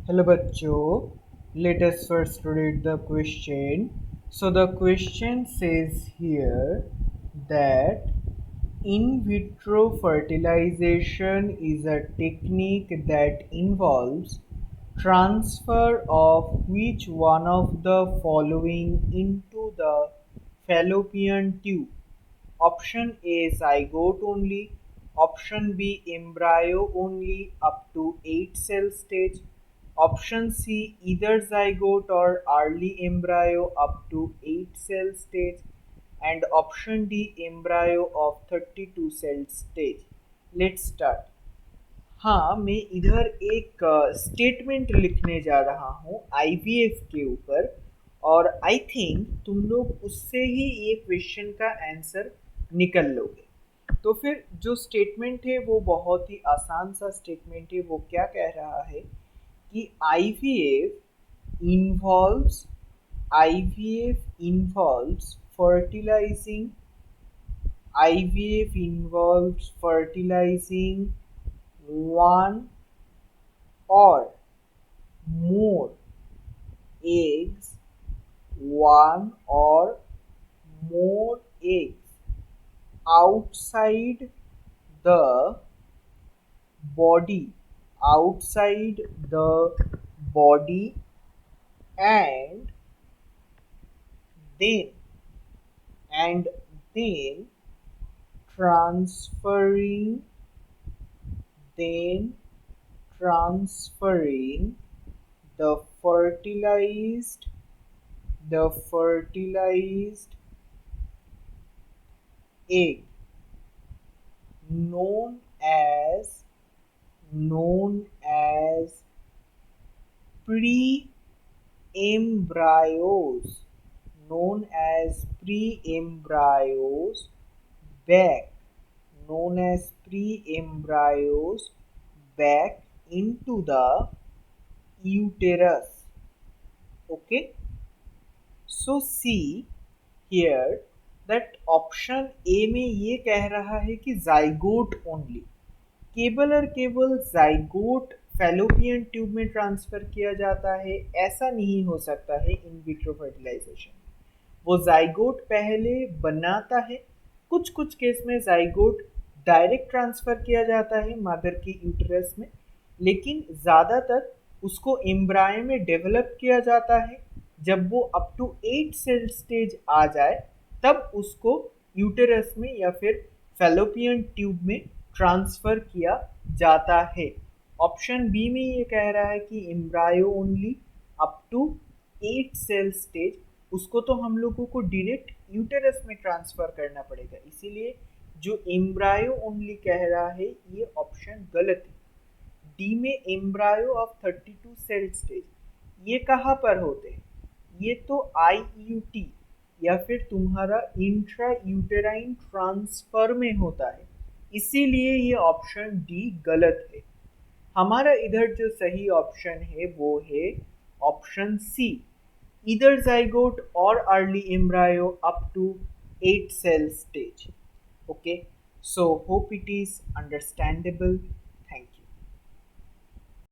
Hello बच्चों, let us first read the question. So the question says here that in vitro fertilization is a technique that involves transfer of which one of the following into the fallopian tube. Option A zygote only, option B embryo only up to 8 cell stage, option C either zygote or early embryo up to 8 cell stage, and option D embryo of 32 cell stage. Let's start. हाँ, मैं इधर एक statement लिखने जा रहा हूँ IVF के ऊपर, और आई थिंक तुम लोग उससे ही ये क्वेश्चन का आंसर निकल लोगे। तो फिर जो स्टेटमेंट है वो बहुत ही आसान सा स्टेटमेंट है। वो क्या कह रहा है कि IVF fertilizing one or more eggs, one or more eggs outside the body, outside the body, and then and then transferring then transferring the fertilized egg known as pre-embryos pre-embryos back pre-embryos back into the uterus. Okay, so see here that option A में ये कह रहा है कि zygote only, केवल और केवल zygote fallopian tube में ट्रांसफर किया जाता है। ऐसा नहीं हो सकता है इन विट्रो फर्टिलाइजेशन। वो जाइगोट पहले बनाता है, कुछ कुछ केस में जाइगोट डायरेक्ट ट्रांसफर किया जाता है मदर की यूटरस में, लेकिन ज़्यादातर उसको एम्ब्रायो में डेवलप किया जाता है। जब वो अप टू 8 सेल स्टेज आ जाए तब उसको यूटेरस में या फिर फैलोपियन ट्यूब में ट्रांसफर किया जाता है। ऑप्शन बी में ये कह रहा है कि embryo only up to 8 cell stage, उसको तो हम लोगों को डायरेक्ट यूटेरस में ट्रांसफर करना पड़ेगा, इसीलिए जो एम्ब्रायो ओनली कह रहा है ये ऑप्शन गलत है। डी में एम्ब्रायो ऑफ 32 सेल स्टेज, ये कहाँ पर होते हैं? ये तो आईयूटी या फिर तुम्हारा इंट्रा यूटेराइन ट्रांसफर में होता है, इसीलिए ये ऑप्शन डी गलत है। हमारा इधर जो सही ऑप्शन है वो है option C, either zygote or early embryo up to 8 cell stage. Okay, so hope it is understandable.